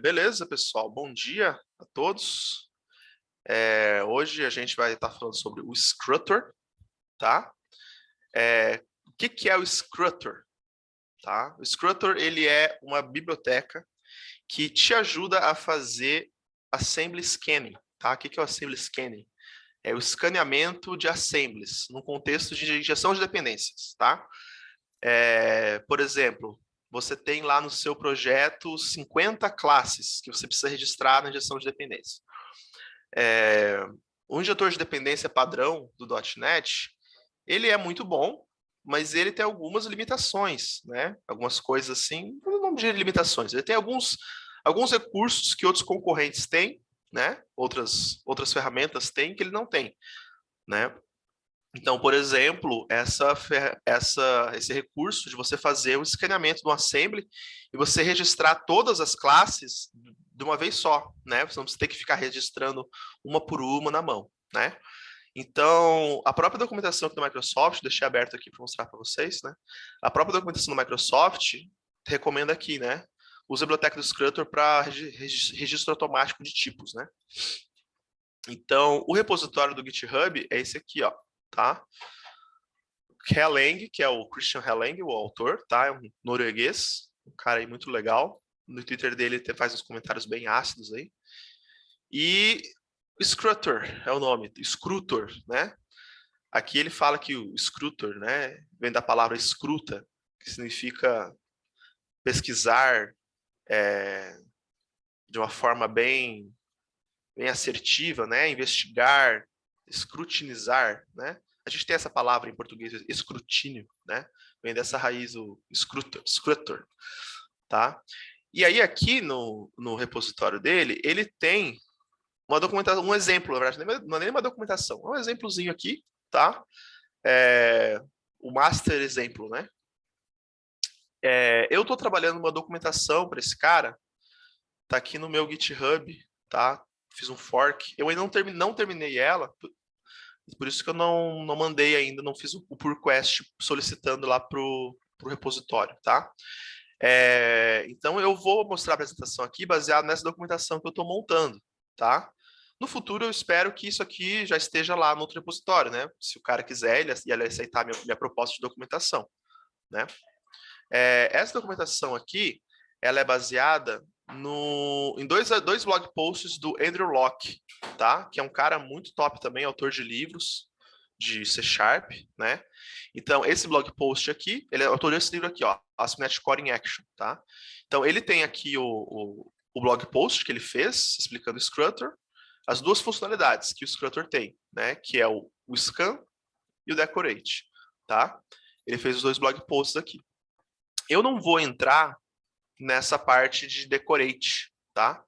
Beleza, pessoal? Bom dia a todos. Hoje a gente vai estar falando sobre o Scrutor, tá? O que é o Scrutor? Tá? O Scrutor, ele é uma biblioteca que te ajuda a fazer assembly scanning, tá? O que é o assembly scanning? É o escaneamento de assemblies, no contexto de gestão de dependências, tá? Por exemplo, você tem lá no seu projeto 50 classes que você precisa registrar na gestão de dependência. O injetor de dependência padrão do .NET, ele é muito bom, mas ele tem algumas limitações, né? Algumas coisas assim, não diria limitações, ele tem alguns recursos que outros concorrentes têm, né? Outras ferramentas têm que ele não tem, né? Então, por exemplo, esse recurso de você fazer o escaneamento do assembly e você registrar todas as classes de uma vez só, né? Você não precisa ter que ficar registrando uma por uma na mão, né? Então, a própria documentação aqui da Microsoft, deixei aberto aqui para mostrar para vocês, né? A própria documentação da Microsoft recomenda aqui, né? Use a biblioteca do Scrutor para registro automático de tipos, né? Então, o repositório do GitHub é esse aqui, ó, tá? Heleng, que é o Christian Heleng, o autor, tá? É um norueguês, um cara aí muito legal. No Twitter dele ele faz uns comentários bem ácidos aí. E Scrutor é o nome, Scrutor, né? Aqui ele fala que o Scrutor, né, vem da palavra escruta, que significa pesquisar de uma forma bem assertiva, né? Investigar, escrutinizar, né? A gente tem essa palavra em português, escrutínio, né? Vem dessa raiz, o scrutor, tá? E aí aqui no repositório dele, ele tem uma documentação, um exemplo, na verdade, não é nem uma documentação, é um exemplozinho aqui, tá? O master exemplo, né? Eu estou trabalhando uma documentação para esse cara, tá aqui no meu GitHub, tá? Fiz um fork, eu ainda não terminei ela, por isso que eu não mandei ainda, não fiz o pull request solicitando lá pro repositório, tá? Então eu vou mostrar a apresentação aqui baseado nessa documentação que eu estou montando, tá? No futuro eu espero que isso aqui já esteja lá no outro repositório, né? Se o cara quiser, ele aceitar minha proposta de documentação, né? Essa documentação aqui, ela é baseada em dois blog posts do Andrew Locke, tá? Que é um cara muito top também, autor de livros de C Sharp, né? Então, esse blog post aqui, ele é autor desse livro aqui, ó, ASP.NET Core in Action, tá? Então, ele tem aqui o blog post que ele fez, explicando o Scrutor, as duas funcionalidades que o Scrutor tem, né? Que é o scan e o decorate, tá? Ele fez os dois blog posts aqui. Eu não vou entrar nessa parte de decorate, tá?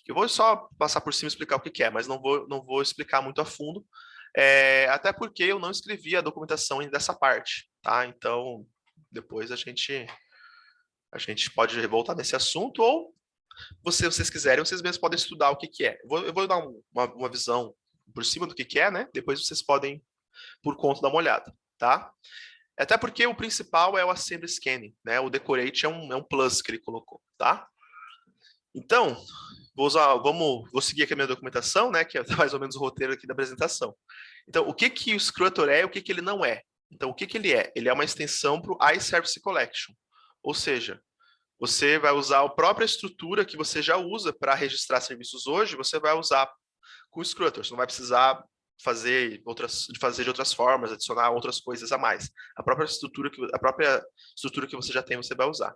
Eu vou só passar por cima e explicar o que é, mas não vou explicar muito a fundo, até porque eu não escrevi a documentação ainda dessa parte, tá? Então, depois a gente pode voltar nesse assunto, ou se vocês quiserem, vocês mesmos podem estudar o que é. Eu vou dar uma visão por cima do que é, né? Depois vocês podem, por conta, dar uma olhada, tá? Até porque o principal é o assembly scanning, né? O decorate é um plus que ele colocou, tá? Então, vou seguir aqui a minha documentação, né? Que é mais ou menos o roteiro aqui da apresentação. Então, o que o Scrutor é e o que ele não é? Então, o que ele é? Ele é uma extensão para o iService Collection. Ou seja, você vai usar a própria estrutura que você já usa para registrar serviços hoje, você vai usar com o Scrutor. Você não vai precisar fazer de outras formas, adicionar outras coisas a mais. A própria estrutura que você já tem, você vai usar.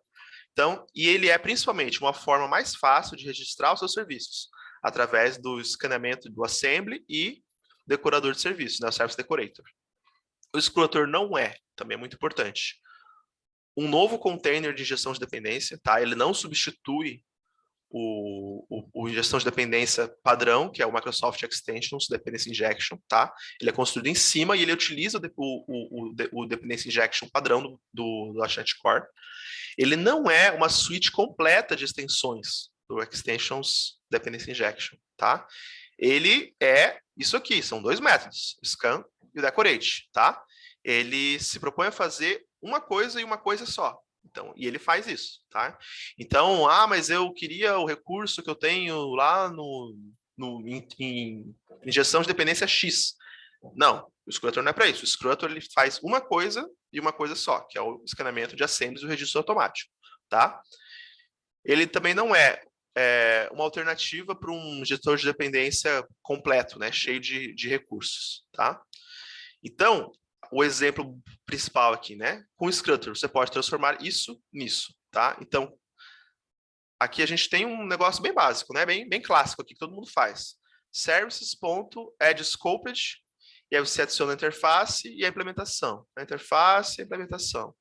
Então, e ele é principalmente uma forma mais fácil de registrar os seus serviços, através do escaneamento do assembly e decorador de serviços, né, o Service Decorator. O Scrutor não é, também é muito importante, um novo container de injeção de dependência, tá? Ele não substitui o injeção de dependência padrão, que é o Microsoft Extensions Dependency Injection, tá? Ele é construído em cima e ele utiliza o Dependency Injection padrão do .NET Core. Ele não é uma suite completa de extensões do Extensions Dependency Injection, tá? Ele é isso aqui, são dois métodos, o scan e o decorate, tá? Ele se propõe a fazer uma coisa e uma coisa só, Então, e ele faz isso, tá? Então, mas eu queria o recurso que eu tenho lá em injeção de dependência X. Não, o Scrutor não é para isso. O Scrutor ele faz uma coisa e uma coisa só, que é o escaneamento de assemblies e o registro automático, tá? Ele também não é, uma alternativa para um gestor de dependência completo, né, cheio de recursos, tá? Então, o exemplo principal aqui, né? Com o Scrutor, você pode transformar isso nisso, tá? Então, aqui a gente tem um negócio bem básico, né? Bem clássico aqui, que todo mundo faz. Services.addScoped, e aí você adiciona a interface e a implementação. A interface e a implementação.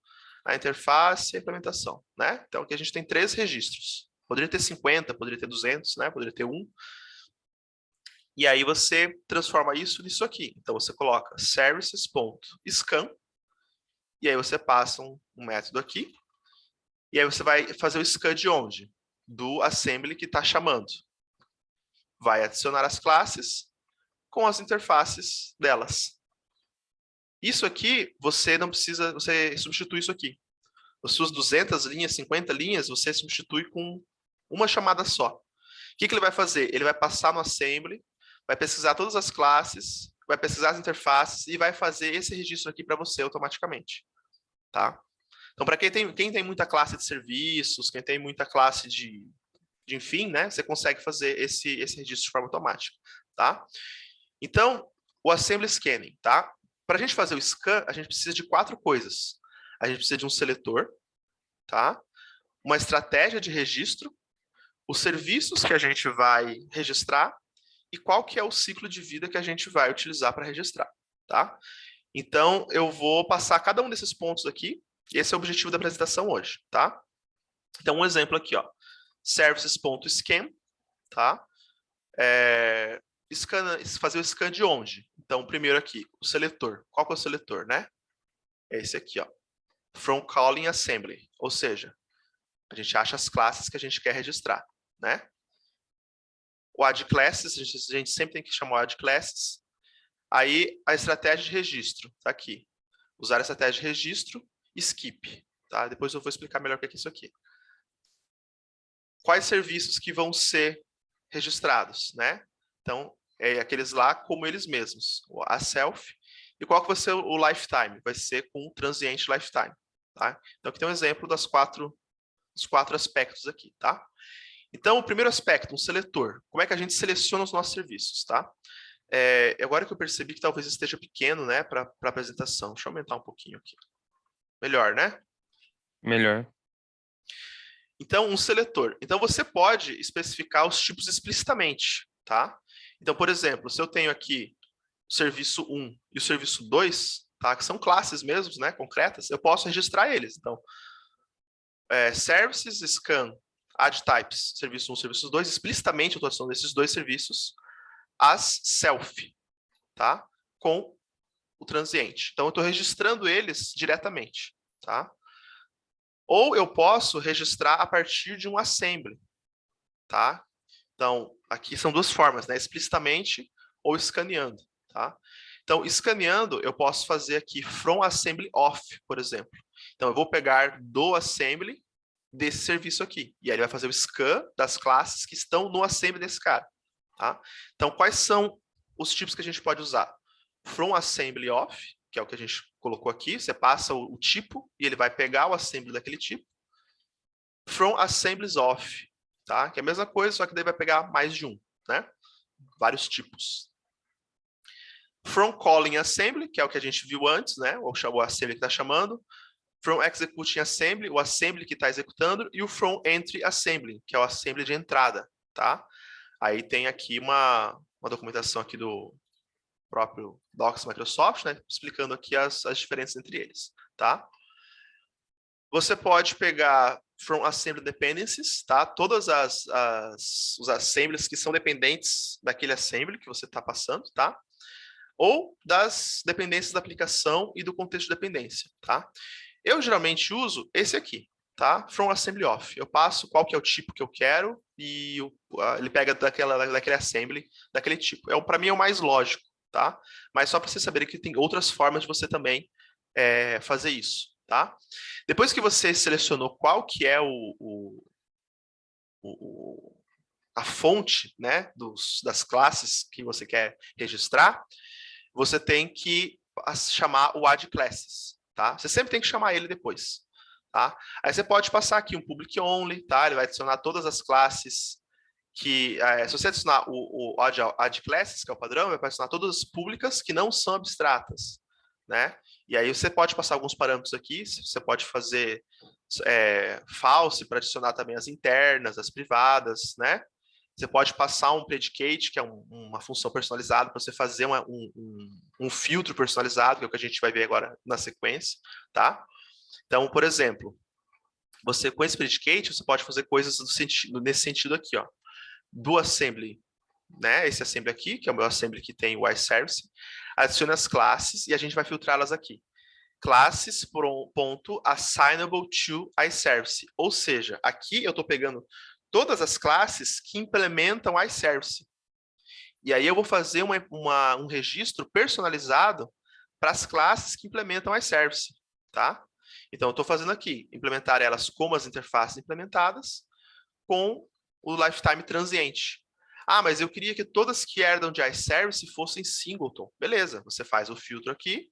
A interface e a implementação, né? Então, aqui a gente tem 3 registros. Poderia ter 50, poderia ter 200, né? Poderia ter 1. E aí você transforma isso nisso aqui. Então, você coloca services.scan, e aí você passa um método aqui, e aí você vai fazer o scan de onde? Do assembly que está chamando. Vai adicionar as classes com as interfaces delas. Isso aqui, você não precisa, você substitui isso aqui. As suas 200 linhas, 50 linhas, você substitui com uma chamada só. O que ele vai fazer? Ele vai passar no assembly, vai pesquisar todas as classes, vai pesquisar as interfaces e vai fazer esse registro aqui para você automaticamente, tá? Então, para quem tem muita classe de serviços, quem tem muita classe de enfim, né, você consegue fazer esse registro de forma automática, tá? Então, o assembly scanning, tá? Para a gente fazer o scan, a gente precisa de 4 coisas. A gente precisa de um seletor, tá? Uma estratégia de registro, os serviços que a gente vai registrar e qual que é o ciclo de vida que a gente vai utilizar para registrar, tá? Então, eu vou passar cada um desses pontos aqui, e esse é o objetivo da apresentação hoje, tá? Então, um exemplo aqui, ó. Services.scan, tá? Fazer o scan de onde? Então, primeiro aqui, o seletor. Qual que é o seletor, né? É esse aqui, ó. From calling assembly. Ou seja, a gente acha as classes que a gente quer registrar, né? O add classes, a gente sempre tem que chamar o add classes. Aí, a estratégia de registro, tá aqui. Usar a estratégia de registro, skip, tá? Depois eu vou explicar melhor o que é isso aqui. Quais serviços que vão ser registrados, né? Então, aqueles lá como eles mesmos, a self. E qual que vai ser o lifetime? Vai ser com o transiente lifetime, tá? Então, aqui tem um exemplo dos 4 aspectos aqui, tá? Então, o primeiro aspecto, um seletor. Como é que a gente seleciona os nossos serviços, tá? Agora que eu percebi que talvez esteja pequeno, né, para a apresentação. Deixa eu aumentar um pouquinho aqui. Melhor, né? Melhor. Então, um seletor. Então, você pode especificar os tipos explicitamente, tá? Então, por exemplo, se eu tenho aqui o serviço 1 e o serviço 2, tá? Que são classes mesmo, né? Concretas, eu posso registrar eles. Então, services, scan, add types, serviço 1, serviço 2, explicitamente eu estou adicionando esses 2 serviços as self, tá? Com o transiente. Então, eu estou registrando eles diretamente, tá? Ou eu posso registrar a partir de um assembly, tá? Então, aqui são 2 formas, né? Explicitamente ou escaneando, tá? Então, escaneando, eu posso fazer aqui from assembly off, por exemplo. Então, eu vou pegar do assembly desse serviço aqui. E aí ele vai fazer o scan das classes que estão no assembly desse cara, tá? Então, quais são os tipos que a gente pode usar? From assembly off, que é o que a gente colocou aqui, você passa o tipo e ele vai pegar o assembly daquele tipo. From assemblies off, tá? Que é a mesma coisa, só que daí vai pegar mais de um, né? Vários tipos. From calling assembly, que é o que a gente viu antes, né? O assembly que está chamando. From executing assembly, o assembly que está executando. E o from entry assembly, que é o assembly de entrada, tá? Aí tem aqui uma documentação aqui do próprio Docs Microsoft, né? Explicando aqui as diferenças entre eles, tá? Você pode pegar from assembly dependencies, tá? Todas os assemblies que são dependentes daquele assembly que você está passando, tá? Ou das dependências da aplicação e do contexto de dependência, tá? Eu geralmente uso esse aqui, tá? From assembly off. Eu passo qual que é o tipo que eu quero e ele pega daquele assembly, daquele tipo. Para mim é o mais lógico, tá? Mas só para vocês saberem que tem outras formas de você também fazer isso, tá? Depois que você selecionou qual que é a fonte, né, das classes que você quer registrar, você tem que chamar o add classes, tá? Você sempre tem que chamar ele depois, tá? Aí você pode passar aqui um public only, tá? Ele vai adicionar todas as classes que, se você adicionar o add classes, que é o padrão, vai adicionar todas as públicas que não são abstratas, né? E aí você pode passar alguns parâmetros aqui, você pode fazer false para adicionar também as internas, as privadas, né? Você pode passar um predicate, que é uma função personalizada, para você fazer um filtro personalizado, que é o que a gente vai ver agora na sequência, tá? Então, por exemplo, você com esse predicate, você pode fazer coisas nesse sentido aqui, ó. Do assembly, né? Esse assembly aqui, que é o meu assembly que tem o iService, adiciona as classes e a gente vai filtrá-las aqui. Classes ponto assignable to iService. Ou seja, aqui eu estou pegando todas as classes que implementam iService. E aí eu vou fazer um registro personalizado para as classes que implementam iService, tá? Então, eu estou fazendo aqui, implementar elas como as interfaces implementadas com o lifetime transiente. Ah, mas eu queria que todas que herdam de iService fossem singleton. Beleza, você faz o filtro aqui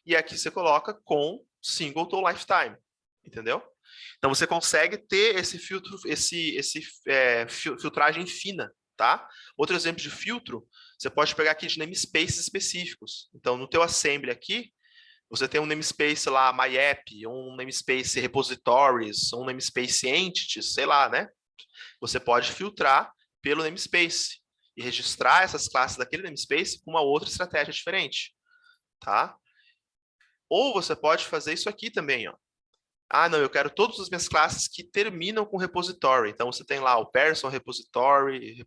e aqui você coloca com singleton lifetime, entendeu? Então você consegue ter esse filtro, filtragem fina, tá? Outro exemplo de filtro, você pode pegar aqui de namespaces específicos. Então no teu assembly aqui, você tem um namespace lá, myapp, um namespace repositories, um namespace entities, sei lá, né? Você pode filtrar pelo namespace e registrar essas classes daquele namespace com uma outra estratégia diferente, tá? Ou você pode fazer isso aqui também, ó. Ah, não, eu quero todas as minhas classes que terminam com repository. Então, você tem lá o person repository,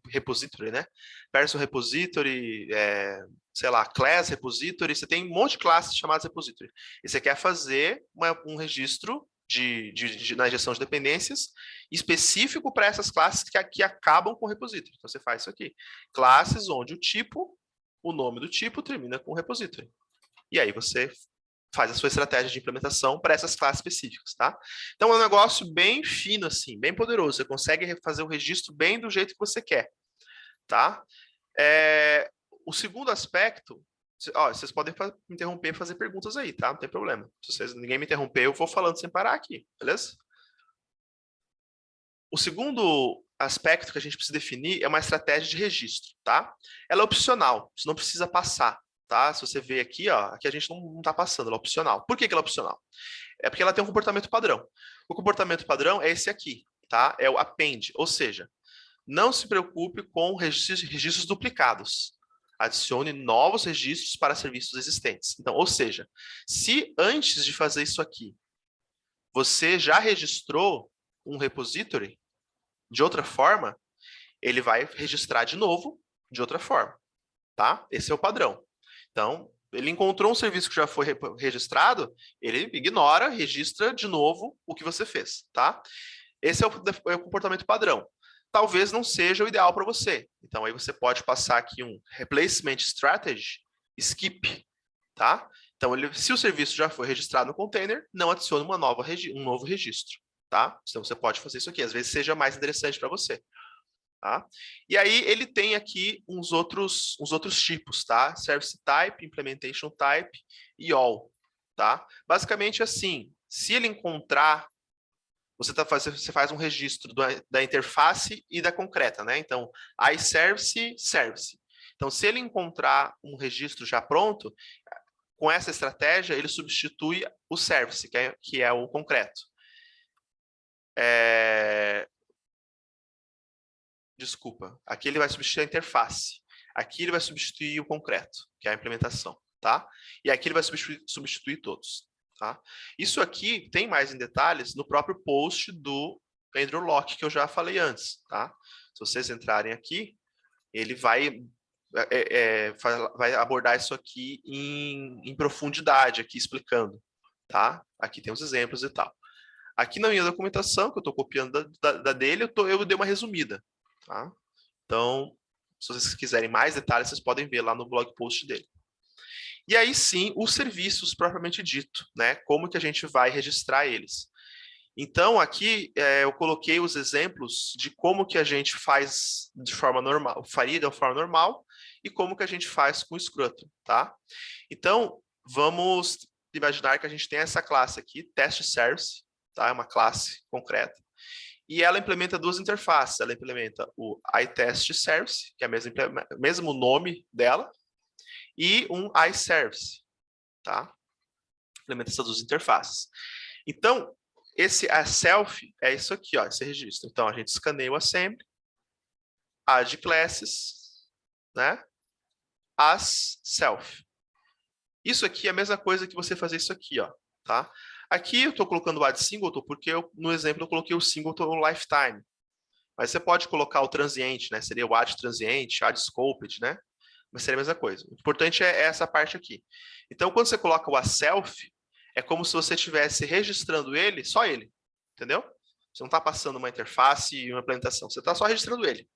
né? Person repository, sei lá, class repository. Você tem um monte de classes chamadas repository. E você quer fazer um registro na injeção de dependências específico para essas classes que acabam com repository. Então, você faz isso aqui. Classes onde o nome do tipo termina com repository. E aí você faz a sua estratégia de implementação para essas classes específicas, tá? Então é um negócio bem fino assim, bem poderoso. Você consegue fazer o registro bem do jeito que você quer, tá? O segundo aspecto, vocês podem me interromper e fazer perguntas aí, tá? Não tem problema. Se ninguém me interromper, eu vou falando sem parar aqui, beleza? O segundo aspecto que a gente precisa definir é uma estratégia de registro, tá? Ela é opcional, você não precisa passar, tá? Se você ver aqui, ó, aqui a gente não está passando, ela é opcional. Por que ela é opcional? É porque ela tem um comportamento padrão. O comportamento padrão é esse aqui, tá? É o append, ou seja, não se preocupe com registros duplicados. Adicione novos registros para serviços existentes. Então, ou seja, se antes de fazer isso aqui, você já registrou um repository, de outra forma, ele vai registrar de novo de outra forma, tá? Esse é o padrão. Então, ele encontrou um serviço que já foi registrado, ele ignora, registra de novo o que você fez, tá? Esse é o comportamento padrão. Talvez não seja o ideal para você. Então, aí você pode passar aqui um replacement strategy skip, tá? Então, se o serviço já foi registrado no container, não adicione um novo registro, tá? Então, você pode fazer isso aqui. Às vezes seja mais interessante para você. Tá? E aí ele tem aqui uns outros tipos, tá? Service Type, Implementation Type e All, tá? Basicamente assim, se ele encontrar, você faz um registro da interface e da concreta, né? Então, iService, Service. Então, se ele encontrar um registro já pronto, com essa estratégia, ele substitui o Service, que é o concreto. Desculpa, aqui ele vai substituir a interface. Aqui ele vai substituir o concreto, que é a implementação, tá? E aqui ele vai substituir todos, tá? Isso aqui tem mais em detalhes no próprio post do Andrew Locke, que eu já falei antes, tá? Se vocês entrarem aqui, ele vai abordar isso aqui em profundidade, aqui explicando, tá? Aqui tem os exemplos e tal. Aqui na minha documentação, que eu estou copiando da dele, eu dei uma resumida, tá? Então, se vocês quiserem mais detalhes, vocês podem ver lá no blog post dele. E aí sim, os serviços propriamente dito, né? Como que a gente vai registrar eles? Então, aqui eu coloquei os exemplos de como que a gente faz de forma normal, faria de uma forma normal, e como que a gente faz com o Scrotum, tá? Então, vamos imaginar que a gente tem essa classe aqui, test service, tá? É uma classe concreta. E ela implementa duas interfaces. Ela implementa o iTestService, que é o mesmo nome dela, e um iService, tá? Implementa essas duas interfaces. Então, esse self é isso aqui, ó, esse registro. Então, a gente escaneia o assembly, add classes, né? As self. Isso aqui é a mesma coisa que você fazer isso aqui, ó, tá? Aqui eu estou colocando o add singleton porque no exemplo eu coloquei o singleton lifetime. Mas você pode colocar o transiente, né? Seria o add transiente, add scoped, né? Mas seria a mesma coisa. O importante é essa parte aqui. Então, quando você coloca o self, é como se você estivesse registrando ele, só ele, entendeu? Você não está passando uma interface e uma implementação, você está só registrando ele.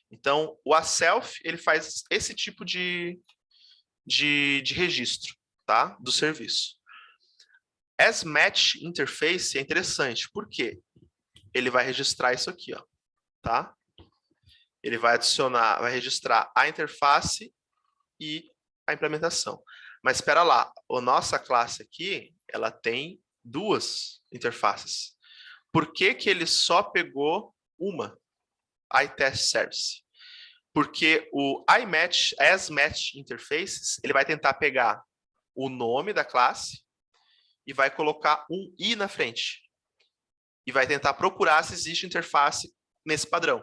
Então, o self, ele faz esse tipo de registro, tá? Do serviço. As match interface é interessante, porque ele vai registrar isso aqui, ó, tá? Ele vai adicionar, vai registrar a interface e a implementação. Mas espera lá, a nossa classe aqui, ela tem duas interfaces. Por que que ele só pegou uma? iTestService. Porque o iMatch, asMatch interfaces, ele vai tentar pegar o nome da classe e vai colocar um i na frente. E vai tentar procurar se existe interface nesse padrão.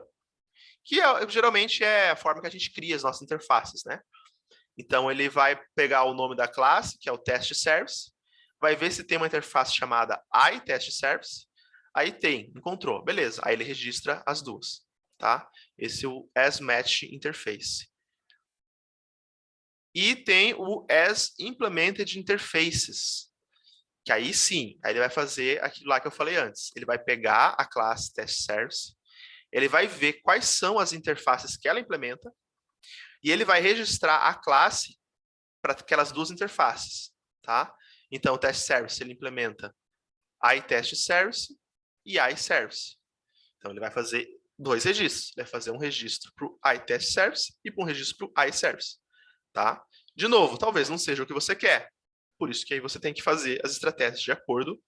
Que geralmente é a forma que a gente cria as nossas interfaces, né? Então, ele vai pegar o nome da classe, que é o test service, vai ver se tem uma interface chamada iTestService, aí tem, encontrou, beleza. Aí ele registra as duas, tá? Esse é o asMatch interface. E tem o asImplemented interfaces, que aí sim, aí ele vai fazer aquilo lá que eu falei antes. Ele vai pegar a classe testService, ele vai ver quais são as interfaces que ela implementa, e ele vai registrar a classe para aquelas duas interfaces, tá? Então, o test service ele implementa iTestService e iService. Então, ele vai fazer dois registros. Ele vai fazer um registro para o iTestService e um registro para o iService, tá? De novo, talvez não seja o que você quer. Por isso que aí você tem que fazer as estratégias de acordo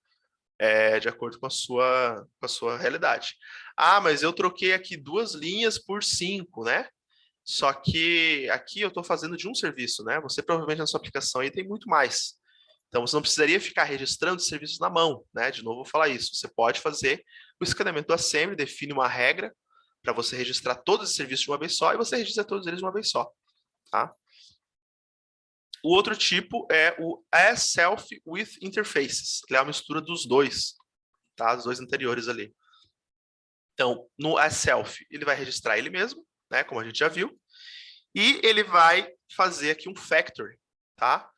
com a sua realidade. Ah, mas eu troquei aqui 2 linhas por 5, né? Só que aqui eu estou fazendo de um serviço, né? Você provavelmente na sua aplicação aí tem muito mais. Então você não precisaria ficar registrando os serviços na mão, né? De novo, vou falar isso. Você pode fazer o escaneamento do assembly, define uma regra para você registrar todos os serviços de uma vez só e você registra todos eles de uma vez só, tá? O outro tipo é o as-self with interfaces. Ele é uma mistura dos dois, tá? Os dois anteriores ali. Então, no as-self, ele vai registrar ele mesmo, né? Como a gente já viu. E ele vai fazer aqui um factory, tá?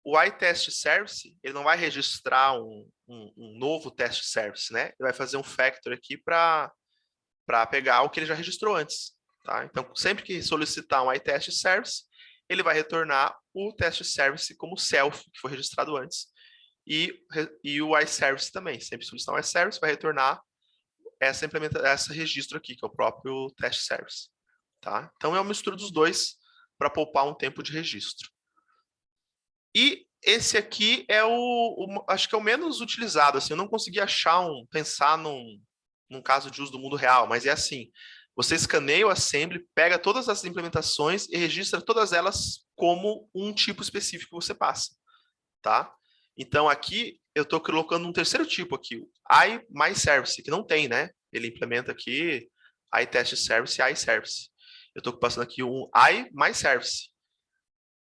O iTestService, ele não vai registrar um novo test service, né? Ele vai fazer um factory aqui para pegar o que ele já registrou antes, tá? Então, sempre que solicitar um iTestService, ele vai retornar o test service como self, que foi registrado antes, e o iService também. Sempre solicitar um iService, vai retornar esse registro aqui, que é o próprio test service. Tá? Então, é uma mistura dos dois para poupar um tempo de registro. E esse aqui é acho que é o menos utilizado. Assim, eu não consegui pensar num caso de uso do mundo real, mas é assim: você escaneia o assembly, pega todas as implementações e registra todas elas como um tipo específico que você passa. Tá? Então, aqui eu estou colocando um terceiro tipo aqui, o iMyService, que não tem, né? Ele implementa aqui iTestService e iService. Eu estou passando aqui um iMyService.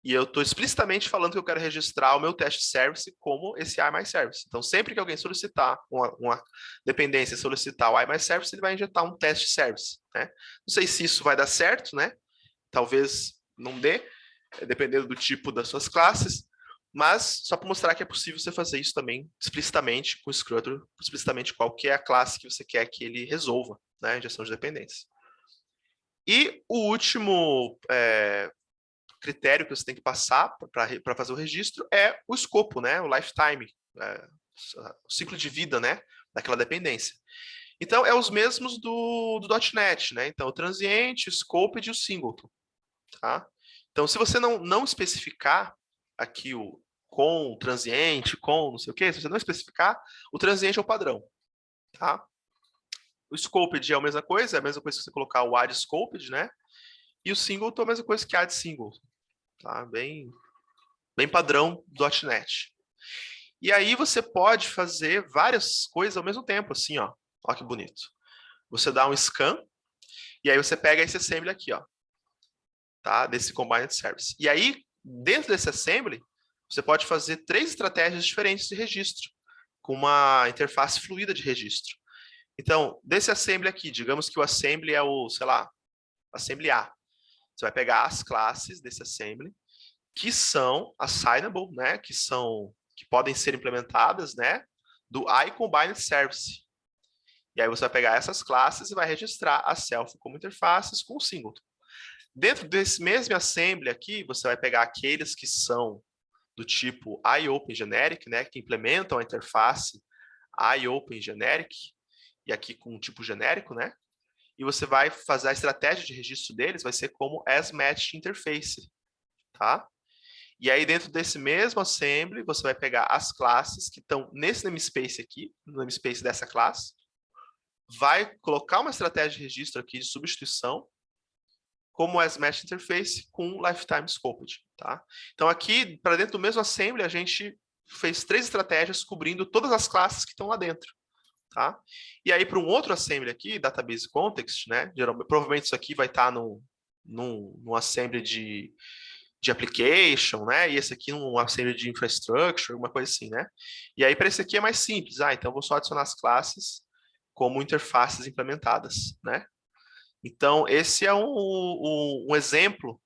E eu estou explicitamente falando que eu quero registrar o meu test service como esse iMyService. Então, sempre que alguém solicitar uma dependência, solicitar o iMyService, ele vai injetar um test service, né? Não sei se isso vai dar certo, né? Talvez não dê, dependendo do tipo das suas classes, mas só para mostrar que é possível você fazer isso também explicitamente com o Scrutter, explicitamente qual que é a classe que você quer que ele resolva, né? A injeção de dependência. E o último critério que você tem que passar para fazer o registro é o escopo, né? O lifetime, o ciclo de vida, né? Daquela dependência. Então, é os mesmos do .NET, né? Então, o transiente, o scoped e o singleton, tá? Então, se você não especificar aqui o com, transiente, com, não sei o quê, se você não especificar, o transiente é o padrão, tá? O scoped é a mesma coisa que você colocar o add scoped, né? E o singleton é a mesma coisa que add singleton, tá? Bem padrão do .NET. E aí você pode fazer várias coisas ao mesmo tempo, assim, ó. Ó que bonito. Você dá um scan, e aí você pega esse assembly aqui, ó. Tá? Desse combined service. E aí, dentro desse assembly, você pode fazer 3 estratégias diferentes de registro, com uma interface fluida de registro. Então, desse assembly aqui, digamos que o assembly é o, sei lá, assembly A. Você vai pegar as classes desse assembly, que são assignable, né? Que podem ser implementadas, né? Do iCombined Service. E aí você vai pegar essas classes e vai registrar a self como interfaces com o singleton. Dentro desse mesmo assembly aqui, você vai pegar aqueles que são do tipo IOpenGeneric, né, que implementam a interface IOpenGeneric, e aqui com um tipo genérico, né? E você vai fazer a estratégia de registro deles, vai ser como as-matched interface, tá? E aí, dentro desse mesmo assembly, você vai pegar as classes que estão nesse namespace aqui, no namespace dessa classe, vai colocar uma estratégia de registro aqui de substituição, como as-matched interface com lifetime scoped, tá? Então, aqui, para dentro do mesmo assembly, a gente fez 3 estratégias cobrindo todas as classes que estão lá dentro, tá? E aí, para um outro assembly aqui, database context, né? Provavelmente isso aqui vai estar num assembly de application, né? E esse aqui num assembly de infrastructure, alguma coisa assim, né? E aí, para esse aqui é mais simples. Então eu vou só adicionar as classes como interfaces implementadas, né? Então, esse é um exemplo,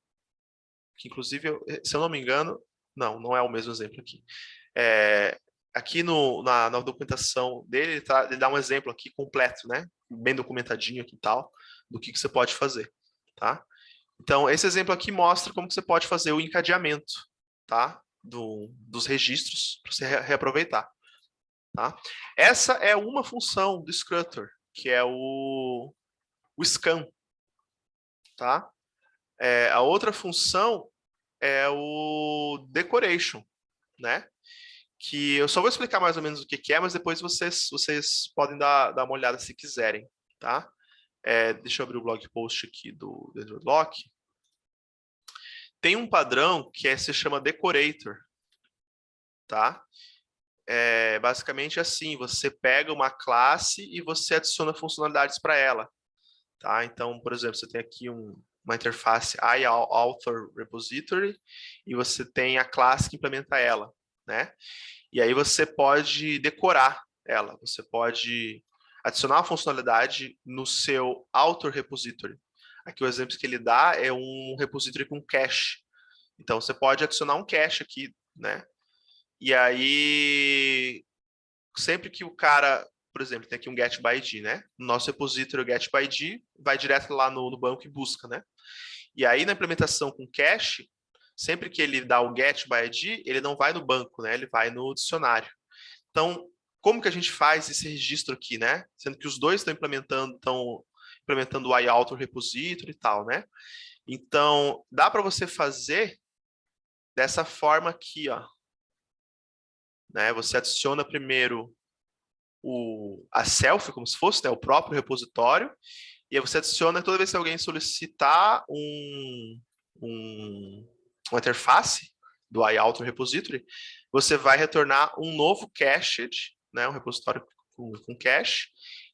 que inclusive, se eu não me engano, não é o mesmo exemplo aqui. Aqui na documentação dele, ele dá um exemplo aqui completo, né? Bem documentadinho aqui e tal, do que você pode fazer, tá? Então, esse exemplo aqui mostra como que você pode fazer o encadeamento, tá? Dos registros para você reaproveitar, tá? Essa é uma função do Scrutter, que é o scan, tá? A outra função é o decoration, né? Que eu só vou explicar mais ou menos o que é, mas depois vocês podem dar uma olhada se quiserem, tá? Deixa eu abrir o blog post aqui do Android. Tem um padrão que se chama decorator, tá? Basicamente assim, você pega uma classe e você adiciona funcionalidades para ela, tá? Então, por exemplo, você tem aqui uma interface iAuthor Repository e você tem a classe que implementa ela, né? E aí você pode decorar ela, você pode adicionar uma funcionalidade no seu author repository. Aqui o exemplo que ele dá é um repository com cache. Então você pode adicionar um cache aqui, né? E aí sempre que o cara, por exemplo, tem aqui um get by ID, né? No nosso repository o get by ID vai direto lá no banco e busca, né? E aí na implementação com cache, sempre que ele dá o get by ID, ele não vai no banco, né? Ele vai no dicionário. Então, como que a gente faz esse registro aqui, né? Sendo que os dois estão implementando o iAuthor repository e tal, né? Então, dá para você fazer dessa forma aqui, ó. Né? Você adiciona primeiro a selfie, como se fosse, né, o próprio repositório, e aí você adiciona toda vez que alguém solicitar uma interface do iAuthor repository, você vai retornar um novo cached, né, um repositório com cache,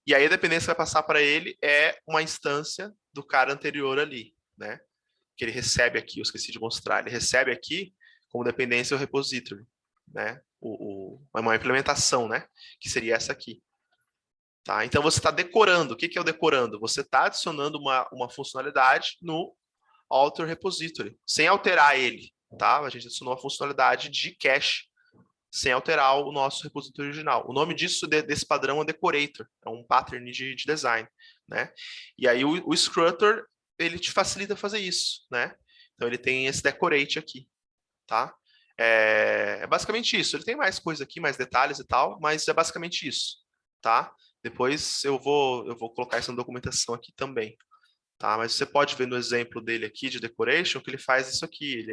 e aí a dependência que vai passar para ele é uma instância do cara anterior ali, né, que ele recebe aqui, eu esqueci de mostrar, ele recebe aqui como dependência o repository, né, uma implementação, né, que seria essa aqui. Tá? Então você está decorando. O que é o decorando? Você está adicionando uma funcionalidade no author repository, sem alterar ele. Tá? A gente adicionou a funcionalidade de cache, sem alterar o nosso repository original. O nome desse padrão é decorator, é um pattern de design. Né? E aí o Scrutter, ele te facilita fazer isso. Né? Então ele tem esse decorate aqui, tá? É basicamente isso. Ele tem mais coisa aqui, mais detalhes e tal, mas é basicamente isso, tá? Depois eu vou colocar isso na documentação aqui também, tá? Mas você pode ver no exemplo dele aqui de decoration que ele faz isso aqui.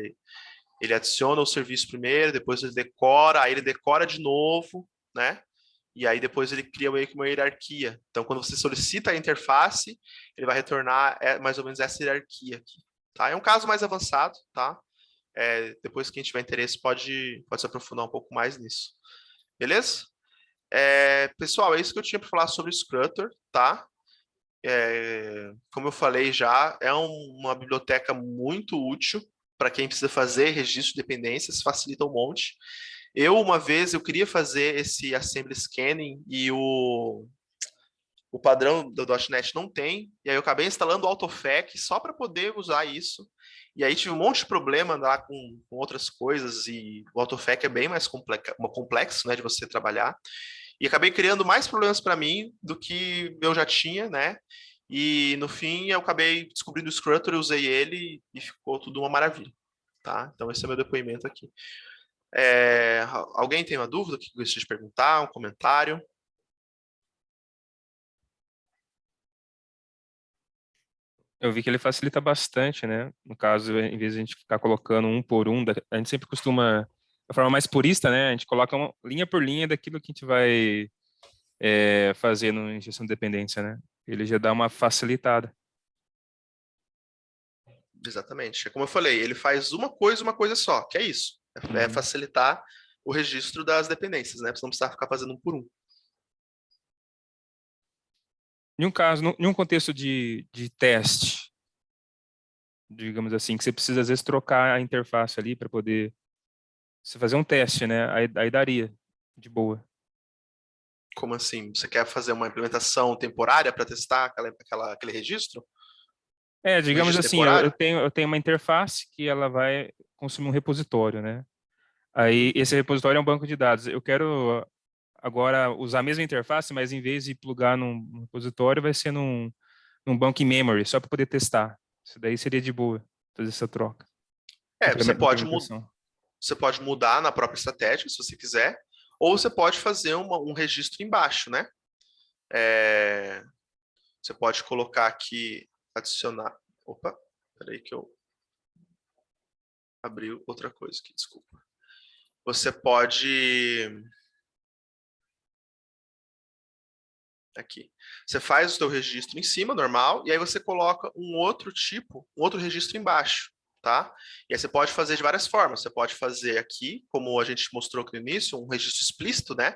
Ele adiciona o serviço primeiro, depois ele decora, aí ele decora de novo, né? E aí depois ele cria meio que uma hierarquia. Então, quando você solicita a interface, ele vai retornar mais ou menos essa hierarquia aqui, tá? É um caso mais avançado, tá? Depois quem tiver interesse pode se aprofundar um pouco mais nisso. Beleza? Pessoal, é isso que eu tinha para falar sobre o Scrutter, tá? Como eu falei já, é uma biblioteca muito útil para quem precisa fazer registro de dependências, facilita um monte. Uma vez, eu queria fazer esse assembly scanning e o padrão do .NET não tem, e aí eu acabei instalando o AutoFac só para poder usar isso. E aí tive um monte de problema lá com outras coisas, e o AutoFac é bem mais complexo, né, de você trabalhar. E acabei criando mais problemas para mim do que eu já tinha, né? E no fim eu acabei descobrindo o Scrutter, eu usei ele e ficou tudo uma maravilha, tá? Então esse é meu depoimento aqui. Alguém tem uma dúvida que gostaria de perguntar, um comentário? Eu vi que ele facilita bastante, né? No caso, em vez de a gente ficar colocando um por um, a gente sempre costuma, da forma mais purista, né? A gente coloca linha por linha daquilo que a gente vai fazer no injeção de dependência, né? Ele já dá uma facilitada. Exatamente. É como eu falei, ele faz uma coisa só, que é isso. É Uhum. facilitar o registro das dependências, né? Pra você não precisar ficar fazendo um por um. Em um caso, em um contexto de teste, digamos assim, que você precisa às vezes trocar a interface ali para poder você fazer um teste, né? Aí daria de boa. Como assim? Você quer fazer uma implementação temporária para testar aquele registro? Um Digamos registro assim, eu temporário? tenho uma interface que ela vai consumir um repositório, né? Aí esse repositório é um banco de dados. Eu quero agora usar a mesma interface, mas em vez de plugar num repositório, vai ser num banco in memory, só para poder testar. Isso daí seria de boa, fazer essa troca. Você pode, Implementação. você pode mudar na própria estratégia, se você quiser, ou você pode fazer um registro embaixo, né? É, Você pode colocar aqui, adicionar. Opa, peraí que eu abri outra coisa aqui, desculpa. Você pode. Aqui. Você faz o seu registro em cima, normal, e aí você coloca um outro registro embaixo, tá? E aí você pode fazer de várias formas. Você pode fazer aqui, como a gente mostrou aqui no início, um registro explícito, né?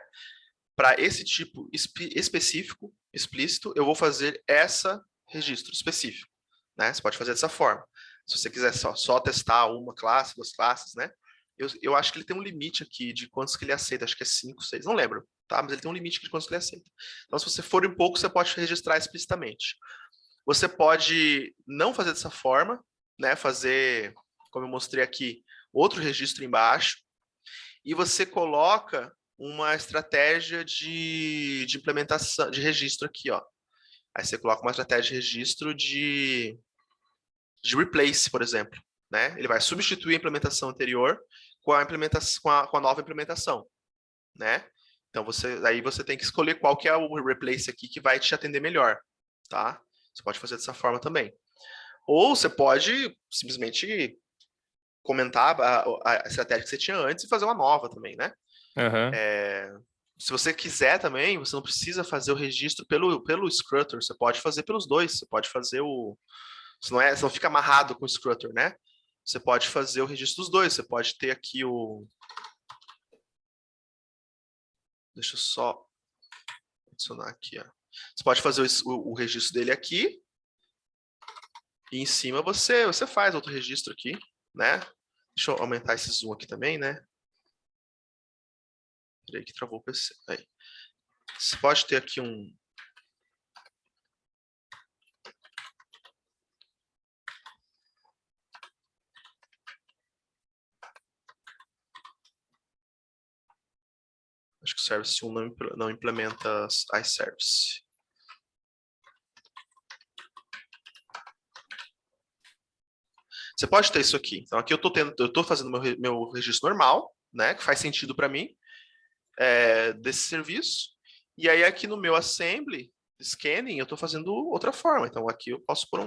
Para esse tipo específico, explícito, eu vou fazer essa registro específico, né? Você pode fazer dessa forma. Se você quiser só testar uma classe, duas classes, né? Eu acho que ele tem um limite aqui de quantos que ele aceita, acho que é 5, 6, não lembro, tá? Mas ele tem um limite de quantos que ele aceita. Então, se você for em pouco, você pode registrar explicitamente. Você pode não fazer dessa forma, né? Fazer, como eu mostrei aqui, outro registro embaixo, e você coloca uma estratégia de implementação, de registro aqui, ó. Aí você coloca uma estratégia de registro de replace, por exemplo, né? Ele vai substituir a implementação anterior com a implementação, com a nova implementação, né? Então aí você tem que escolher qual que é o replace aqui que vai te atender melhor, tá? Você pode fazer dessa forma também. Ou você pode simplesmente comentar a estratégia que você tinha antes e fazer uma nova também, né? Aham. Se você quiser também, você não precisa fazer o registro pelo Scrutter, você pode fazer pelos dois, você pode fazer você não fica amarrado com o Scrutter, né? Você pode fazer o registro dos dois, você pode ter aqui deixa eu só adicionar aqui, ó. Você pode fazer o registro dele aqui, e em cima você faz outro registro aqui, né? Deixa eu aumentar esse zoom aqui também, né? Peraí que travou o PC. Aí. Você pode ter aqui acho que o Service 1 não implementa iService. Você pode ter isso aqui. Então, aqui eu estou fazendo meu registro normal, né? Que faz sentido para mim, desse serviço. E aí, aqui no meu assembly, scanning, eu estou fazendo outra forma. Então, aqui eu posso pôr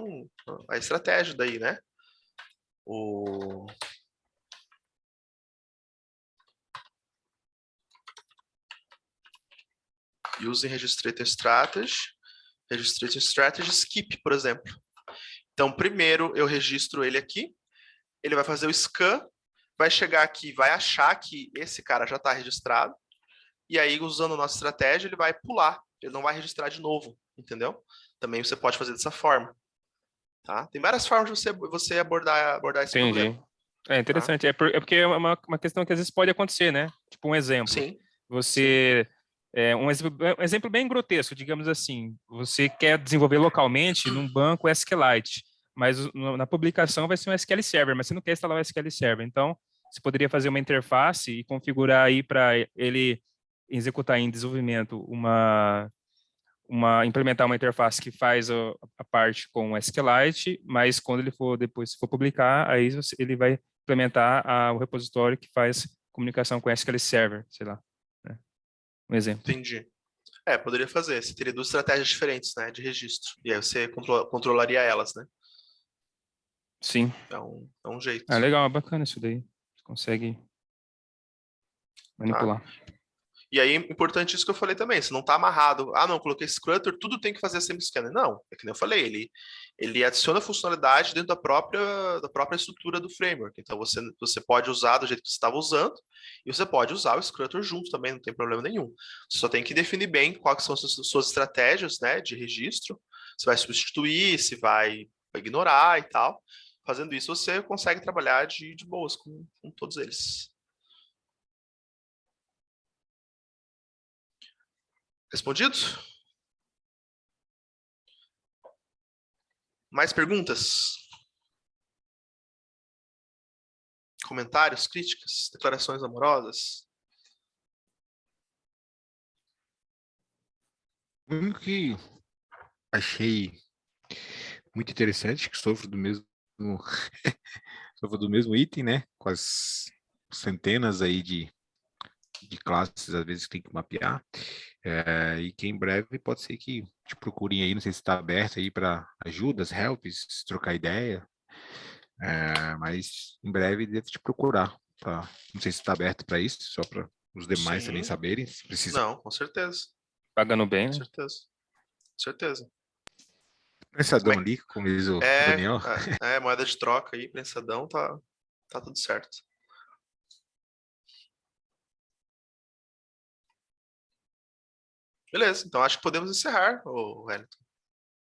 a estratégia daí, né? Using Registrator Strategy Skip, por exemplo. Então, primeiro eu registro ele aqui, ele vai fazer o scan, vai chegar aqui, vai achar que esse cara já está registrado, e aí, usando a nossa estratégia, ele vai pular, ele não vai registrar de novo, entendeu? Também você pode fazer dessa forma. Tá? Tem várias formas de você abordar esse Entendi. problema. É interessante. Tá? É porque é uma questão que às vezes pode acontecer, né? Tipo um exemplo. Sim. Você... um exemplo bem grotesco, digamos assim. Você quer desenvolver localmente num banco SQLite, mas na publicação vai ser um SQL Server, mas você não quer instalar o SQL Server. Então, você poderia fazer uma interface e configurar aí para ele executar em desenvolvimento implementar uma interface que faz a parte com o SQLite, mas quando ele depois se for publicar, aí ele vai implementar o repositório que faz comunicação com o SQL Server, sei lá, né? Um exemplo. Entendi. Poderia fazer. Você teria duas estratégias diferentes, né, de registro. E aí você controlaria elas, né? Sim. É um jeito. Legal, bacana isso daí. Você consegue manipular. Tá? E aí, importante isso que eu falei também, você não está amarrado. Não, coloquei Scrutter, tudo tem que fazer assembly scanner. Não, é que nem eu falei, ele adiciona funcionalidade dentro da própria estrutura do framework. Então, você pode usar do jeito que você estava usando, e você pode usar o Scrutter junto também, não tem problema nenhum. Você só tem que definir bem quais são as suas estratégias, né, de registro, se vai substituir, se vai ignorar e tal. Fazendo isso, você consegue trabalhar de boas com todos eles. Respondido? Mais perguntas? Comentários, críticas, declarações amorosas? O único que achei muito interessante, que sofro do mesmo sofro do mesmo item, né? Com as centenas aí de classes, às vezes tem que mapear. E que em breve pode ser que te procurem aí, não sei se está aberto aí para ajudas, helps, trocar ideia. Mas em breve devo te procurar. Não sei se está aberto para isso, só para os demais Sim. também saberem, se precisar. Não, com certeza. Pagando bem, né? Com certeza. Com certeza. Prensadão ali, como diz o Daniel. Moeda de troca aí, prensadão, tá tudo certo. Beleza, então acho que podemos encerrar, Wellington.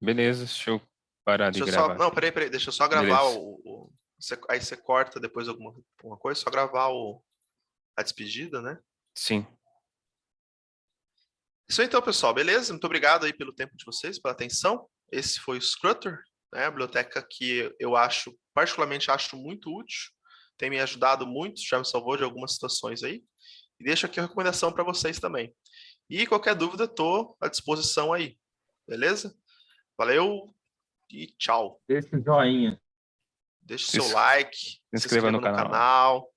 Beleza, deixa eu parar de gravar. Não, peraí, deixa eu só gravar Beleza. aí você corta depois alguma coisa, só gravar a despedida, né? Sim. Isso aí então, pessoal, beleza? Muito obrigado aí pelo tempo de vocês, pela atenção. Esse foi o Scrutter, né? A biblioteca que eu particularmente acho muito útil, tem me ajudado muito, já me salvou de algumas situações aí. E deixo aqui a recomendação para vocês também. E qualquer dúvida, estou à disposição aí, beleza? Valeu e tchau. Deixa o joinha. Deixa o seu like, se inscreva no canal,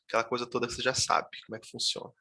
aquela coisa toda que você já sabe como é que funciona.